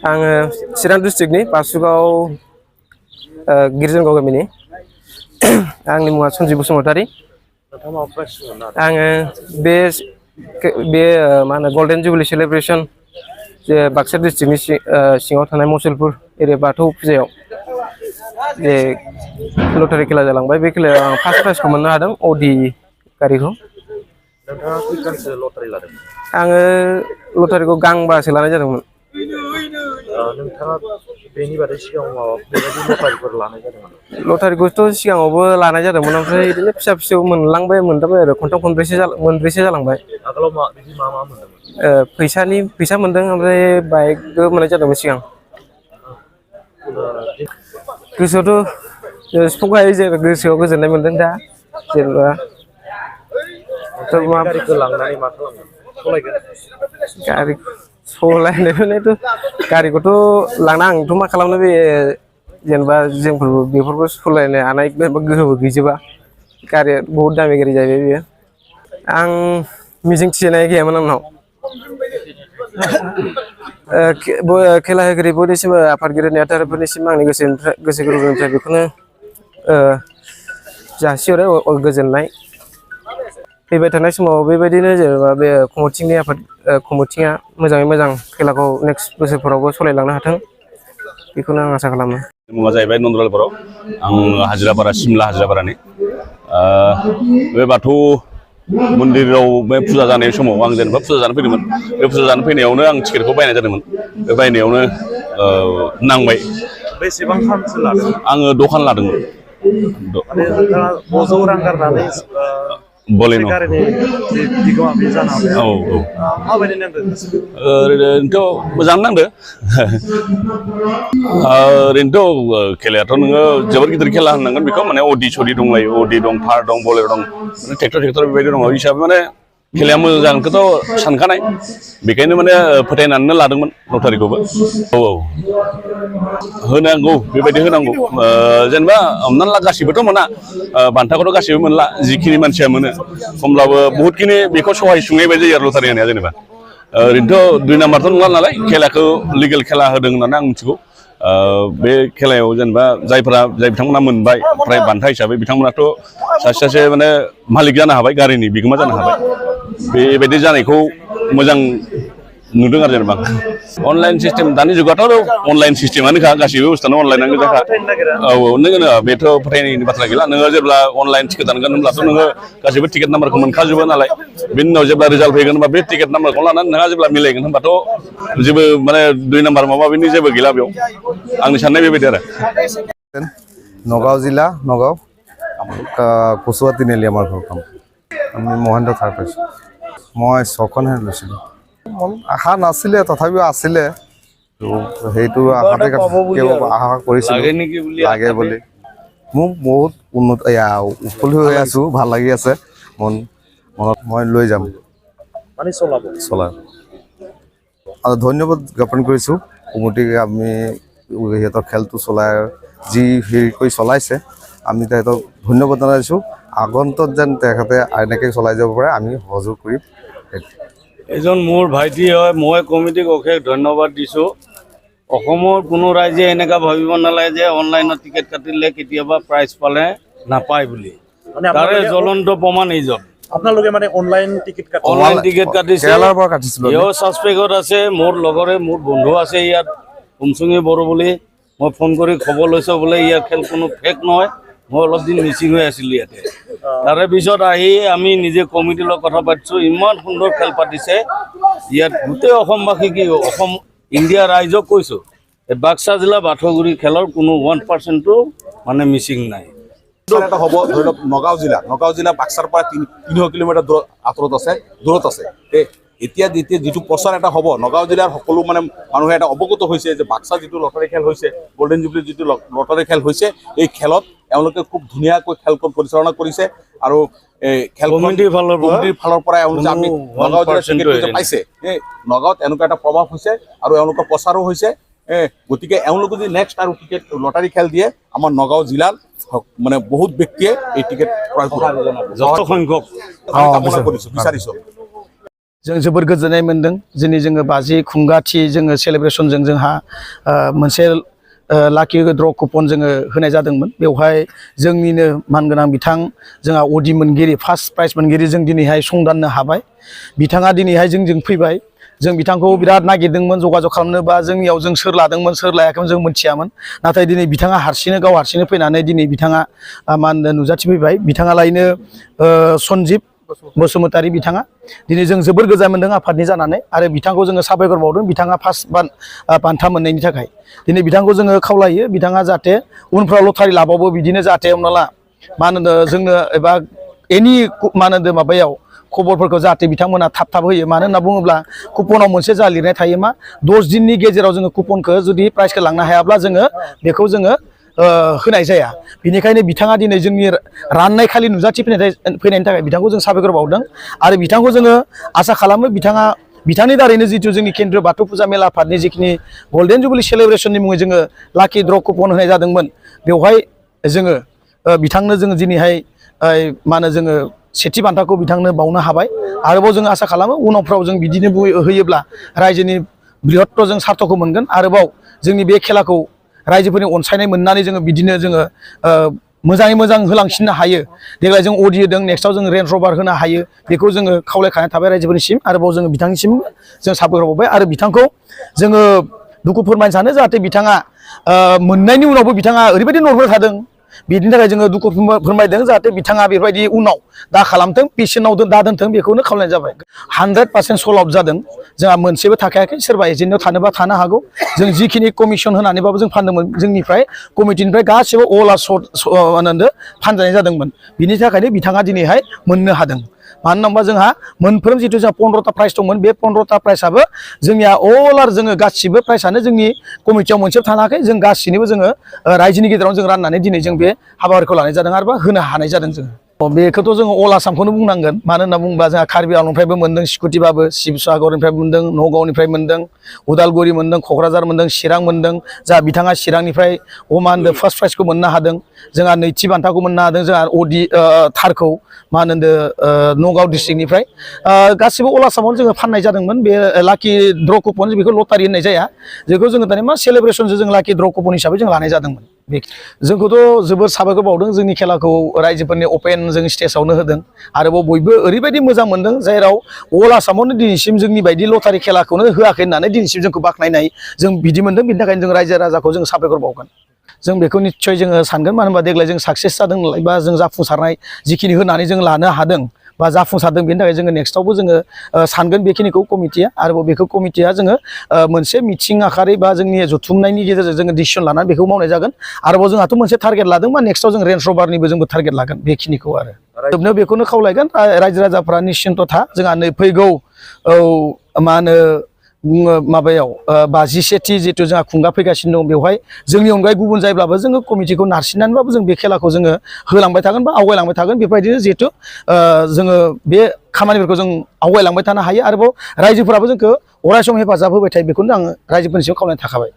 आङो चिरां डिस्ट्रिक्टनि बासुगाव गिर्जनगाव गामिनि आंनि मुङा सन्जिब बसुमतारी आङो बे मा होनो गल्डेन जुबिली सेलिब्रेसन जे बाक्सा डिस्ट्रिक्टनि सिङाव थानाय मुसलपुर एरिया बाथौ फुजायाव जे लटारि खेला जालांबाय बे खेलायाव आं फार्स्ट प्राइजखौ मोननो हादों अडि गारिखौ। नोंथाङा खैखानसो लटारि लादों? आङो लटारिखौ गांबासो लानाय जादोंमोन। नोंथाङा बेनि बादै सिगाङाव बेबायदि लटारिफोर लानाय जादोंमोन? लटारिखौथ' सिगाङावबो लानाय जादोंमोन ओमफ्राय बिदिनो फिसा फिसौ मोनलांबाय आरो खनथाम मोनब्रैसो जालांबाय। आगोलाव मा मोन्दोंमोन? फैसा मोनदों ओमफ्राय बाइकबो मोननाय जादोंमोन सिगां। गोसोआवथ' सुफुंखौ हायै जेनेबा गोसोआव गोजोननाय मोनदों दा जेनेबा। बे गारिखौ लांनानै मा खालामगोन? सलायगोन? गारि सालायनायथ' गारिखौथ' लांना आंथ' मा खालामनो बे जेनेबा जोंफोरबो बेफोरखौ सालायनो हानाय गोहोबो गैजोबा। गारिया बहुत दामि गारि जाहैबाय बेयो। आं मिजिं थिनाय गैयामोन आंनाव। खेला होगिरि बयनिसिमबो आफादगिरि नेहाथारिफोरनिसिम आंनि गोसो गोरबोनिफ्राय बेखौनो जासिहरो गोजोननाय। फैबाय थानाय समाव बेबायदिनो जेनेबा बे कमिटिया मोजाङै मोजां खेलाखौ नेक्स्ट बोसोरफोरावबो सालायलांनो हाथों बेखौनो आं आसा खालामो। मुङा जाहैबाय नन्दलाल बर'। आं हाजिरापारा सिमला हाजिरापारानि बे बाथौ मन्दिराव बे फुजा जानाय समाव आं जेनेबा फुजा जानो फैदोंमोन। बे फुजा जानो फैनायावनो आं टिकेटखौ बायनाय जादोंमोन। बे बायनायावनो नांबाय। बेसेबां खानसो लादों? आङो दखान लादोंमोन। माने नोंथाङा 600 रां गारनानै बलेन' गारिनि बिगोमा बे जानो हाबाय। औ औ। माबायदि नांदों? ओरैनोथ' मोजां नांदो। ओरैनोथ' खेलायाथ' नोङो जोबोर गिदिर खेला होननांगोन बेखौ माने अडि सडि दंलायो। अडि दं, थार दं, बलेर' दं, ट्रेक्टर बेबायदि दङ हिसाबै माने खेलाया मोजां जागोनखौथ' सानखानाय। बेखायनो माने फोथायनानैनो लादोंमोन लटारिखौबो। औ औ होनांगौ बेबायदि होनांगौ। जेनेबा हमनानै ला गासिबोथ' मोना, बान्थाखौथ' गासिबो मोनला। जिखिनि मानसिया मोनो होमब्लाबो बहुदखिनि बेखौ सहाय सुंनाय बायदि जायो आरो लटारि होनाया जेनेबा। ओरैनोथ' 2 नाम्बारथ' नङा नालाय खेलाखौ लिगेल खेला होदों होननानै आं मिथिगौ। बे खेलायाव जेनेबा जाय बिथांमोना मोनबाय प्राइज बान्था हिसाबै बिथांमोनाथ' सासे माने मालिक जानो हाबाय, गारिनि बिगोमा जानो हाबाय। बेबायदि जानायखौ मोजां नुदों आरो जेनेबा। अनलाइन सिस्टेम दानि जुगाथ' अनलाइन सिस्टेमानोखा गासैबो बुस्थुआनो अनलाइनानो गोजाखा। औ औ नोङो बेथ' फोथायनायनि बाथ्रा गैला। नोङो जेब्ला अनलाइन टिकेट दानगोन होनब्लाथ' नोङो गासैबो टिकेट नाम्बारखौ मोनखाजोबो नालाय। बेनि उनाव जेब्ला रिजाल्ट फैगोन होनबा बे टिकेट नाम्बारखौ लानानै नोंहा जेब्ला मिलायगोन होनबाथ' जेबो माने 2 नाम्बार माबा माबिनि जेबो गैला बेयाव। आंनि साननाय बेबायदि आरो। नगाव जिल्ला, नगाव কচুয়া তিনিআলি আমাৰ ঘৰখন। আমি মহেন্দ্ৰ থাৰ পাইছোঁ। মই 6খনহে লৈছিলোঁ। মন আশা নাছিলে, তথাপিও আছিলে। সেইটো আশাতে আশা কৰিছিলোঁ লাগে বুলি। মোক বহুত উৎফুল্লিত হৈ আছোঁ, ভাল লাগি আছে মনত। মই লৈ যাম, চলাম। আৰু ধন্যবাদ জ্ঞাপন কৰিছোঁ কমিটিক। আমি সিহঁতৰ খেলটো যি হেৰি কৰি চলাইছে, আমি তেখেতক ধন্যবাদ জনাইছোঁ। আগন্তুক যেন তেখেতে এনেকৈ চলাই যাব পাৰে, আমি সহযোগ কৰিম। এজন মোৰ ভাইটি হয়, মই কমিটিক অশেষ ধন্যবাদ দিছোঁ। অসমৰ কোনো ৰাইজে এনেকুৱা ভাবিব নালাগে যে অনলাইনত টিকেট কাটিলে কেতিয়াবা প্ৰাইজ পালে নাপায় বুলি। তাৰে জ্বলন্ত প্ৰমাণ এইজন। আপোনালোকে মানে অনলাইন টিকেট কাটিছে। এও ছাছপেক্টত আছে। মোৰ লগৰে মোৰ বন্ধু আছে ইয়াত, কুমচুঙি বড়ো বুলি। মই ফোন কৰি খবৰ লৈছোঁ বোলে ইয়াৰ খেল কোনো ফেক নহয়। মই অলপ দিন মিচিং হৈ আছিলোঁ ইয়াতে। তাৰে পিছত আহি আমি নিজে কমিটিৰ লগত কথা পাতিছোঁ। ইমান সুন্দৰ খেল পাতিছে ইয়াত। গোটেই অসমবাসী কি ইণ্ডিয়া ৰাইজক কৈছোঁ, এই বাক্সা জিলা বাথৌগুৰি খেলৰ কোনো 1% মানে মিচিং নাই। এটা হ'ব ধৰি লওক নগাঁও জিলা বাক্সাৰ পৰা 300 কিলোমিটাৰ দূৰত আছে। এতিয়া যিটো প্ৰচাৰ এটা হ'ব, নগাঁও জিলাৰ সকলো মানে মানুহে এটা অৱগত হৈছে যে বাক্সা যিটো লটাৰী খেল হৈছে, গল্ডেন জুবলিৰ যিটো লটাৰী খেল হৈছে, এই খেলত এওঁলোকে খুব ধুনীয়াকৈ খেলখন পৰিচালনা কৰিছে। আৰু কমিটিৰ ফালৰ পৰা আমি নগাঁও জিলাত পাইছে। নগাঁৱত এনেকুৱা এটা প্ৰভাৱ হৈছে আৰু এওঁলোকৰ প্ৰচাৰো হৈছে। গতিকে এওঁলোকে যদি নেক্সট আৰু টিকেট লটাৰী খেল দিয়ে, আমাৰ নগাঁও জিলাৰ মানে বহুত ব্যক্তিয়ে এই টিকেট ক্ৰয় কৰিব, যথেষ্ট সংখ্যক কামনা কৰিছোঁ, বিচাৰিছোঁ। जों जोबोर गोजोननाय मोनदों दिनै जोङो 50 खुंगाथि जोङो सेलेब्रेसनजों जोंहा मोनसे लाकि ड्र कुपन जोङो होनाय जादोंमोन बेवहाय जोंनिनो मानगोनां बिथां जोंहा अदि मोनगिरि फार्स्ट प्राइज मोनगिरि जों दिनैहाय संदाननो हाबाय बिथाङा दिनैहाय जोंजों फैबाय जों बिथांखौ बिराद नागिरदोंमोन जगाजग खालामनोबा जोंनियाव जों सोर लादोंमोन सोर लायाखैमोन जों मिथियामोन नाथाय दिनै बिथाङा गाव हारसिंनो फैनानै दिनै बिथाङा मा होनो नुजाथिफैबाय बिथाङा लायनो सन्जिब बसुमतारी बिथाङा दिनै जों जोबोर गोजोननाय मोनदों आफादनि जानानै आरो बिथांखौ जोङो साबायखर बावदों बिथाङा फार्स्ट बान्था मोननायनि थाखाय दिनै बिथांखौ जोङो खावलायो बिथाङा जाहाथे उनफ्राव लटारि लाबावो बिदिनो जाहाथे हमना ला मा होनो जोंनो एबा एनि मा होनो माबायाव खबरफोरखौ जाहाथे बिथांमोना थाब होयो मानो होनना बुङोब्ला कुपनाव मोनसे जा लिरनाय थायो मा 10 दिननि गेजेराव जोङो कुपनखौ जुदि प्राइजखौ लांनो हायाब्ला जोङो बेखौ जोङो होनाय जाया बेनिखायनो बिथाङा दिनै जोंनि राननाय खालि नुजाथि फैनायनि थाखाय बिथांखौ जों साबायखर बावदों आरो बिथांखौ जोङो आसा खालामो बिथांनि दारैनो जितु जोंनि केन्द्रीय बाथौ फुजा मेला आफादनि जिखिनि गल्डेन जुबली सेलेब्रेसननि मुङै जोङो लाकि ड्र कुपन होनाय जादोंमोन बेवहाय जोङो बिथांनो जोङो दिनैहाय मा होनो जोङो सेथि बान्थाखौ बिथांनो बावनो हाबाय आरोबाव जों आसा खालामो उनावफ्राव जों बिदिनो होयोब्ला रायजोनि बृहत्त जों सार्थखौ मोनगोन आरोबाव जोंनि बे खेलाखौ रायजोफोरनि अनसायनाय मोननानै जोङो बिदिनो जोङो मोजाङै मोजां होलांसिननो हायो देग्लाय जों अडि होदों नेक्स्टआव जों रेन्ज रभार होनो हायो बेखौ जोङो खावलायखानाय थाबाय रायजोफोरनिसिम आरोबाव जोङो बिथांनिसिम जों साबायखर बावबाय आरो बिथांखौ जोङो दुखु फोरमायनो सानो जाहाथे बिथाङा मोननायनि उनावबो बिथाङा ओरैबायदि नरभेल थादों बिदिनि थाखाय जोङो दुखु फोरमायदों जाहाथे बिथाङा बेबायदि उनाव दा खालामथों पेसेन्टआव दा दोनथों बेखौनो खावलायनाय जाबाय 100% सल्भ आउट जादों जोंहा मोनसेबो थाखायाखै सोरबा एजेन्टआव थानोबा थानो हागौ जों जिखिनि कमिसन होनानैबाबो जों फानदोंमोन जोंनिफ्राय कमिटिनिफ्राय गासिबो अल आर फानजानाय जादोंमोन बिनि थाखायनो बिथाङा दिनैहाय मोननो हादों मानो होनबा जोंहा मोनफ्रोम जितु जोंहा 15टा प्राइज दंमोन बे 15टा प्राइजआबो जोंनिया अल आर जोङो गासिबो प्राइजआनो जोंनि कमिटियाव मोनसेबो थानाखै जों गासिनिबो जोङो रायजोनि गेजेराव जों राननानै दिनै जों बे हाबाफारिखौ लानाय जादों आरो होनो हानाय जादों जोङो बेखौथ' जोङो अल आसामखौनो बुंनांगोन मानो होनना बुङोबा जोंहा कार्बि आंलंनिफ्रायबो मोनदों सिकुटिबाबो शिबसागरनिफ्राय मोनदों नगावनिफ्राय मोनदों उदालगुरि मोनदों क'क्राझार मोनदों चिरां मोनदों जा बिथाङा चिरांनिफ्राय मा होनदों फार्स्ट प्राइजखौ मोननो हादों जोंहा नैथि बान्थाखौ मोननो हादों जोंहा अडि थारखौ मा होनदों नगाव डिस्ट्रिक्टनिफ्राय गासिबो अल आसामावनो जोङो फाननाय जादोंमोन बे लाकि ड्र कुपन बेखौ लटारि होननाय जाया जेखौ जोङो दानि मा सेलेब्रेसनजों जों लाकि ड्र कुपन हिसाबै जों लानाय जादोंमोन जोंखौथ' जोबोर साबायखर बावदों जोंनि खेलाखौ रायजोफोरनि अपेन जों स्टेजावनो होदों आरोबाव बयबो ओरैबायदि मोजां मोनदों जेराव अल आसामावनो दिनैसिम जोंनि बायदि लटारि खेलाखौनो होआखै होननानै दिनैसिम जोंखौ बाख्नायनाय जों बिदि मोनदों बिनि थाखायनो जों रायजो राजाखौ जों साबायखर बावगोन जों बेखौ निस्सय जोङो सानगोन मानो होनबा देग्लाय जों साक्सेस जादों नालाय बा जों जाफुंसारनाय जिखिनि होनानै जों लानो हादों बा जाफुंसारदों बेनि थाखाय जोङो नेक्स्टआवबो जोङो सानगोन बेखिनिखौ कमिटिया आरोबाव बेखौ कमिटिया जोङो मोनसे मिटिं आखारै बा जोंनि जथुमनायनि गेजेरजों जोङो डिसिसन लानानै बेखौ मावनाय जागोन आरोबाव जोंहाथ' मोनसे टारगेट लादों बा नेक्स्टआव जों रेन्ज रभारनिबो जोंबो टारगेट लागोन बेखिनिखौ आरो जोबनायाव बेखौनो खावलायगोन रायजो राजाफ्रा निश्चिन्त था जोंहा नै फैगौ मा होनो माबायाव 52थि जितु जोंहा खुंगा फैगासिनो दं बेवहाय जोंनि अनगायै गुबुन जायोब्लाबो जोङो कमिटिखौ नारसिननानैबाबो जों बे खेलाखौ जोङो होलांबाय थागोन बा आवगायलांबाय थागोन बेबायदिनो जिहेथु जोङो बे खामानिफोरखौ जों आवगायलांबाय थानो हायो आरोबाव रायजोफोराबो जोंखौ अरायसम हेफाजाब होबाय थायो बेखौनो आङो रायजोफोरनि सिगाङाव खावलायनाय थाखाबाय।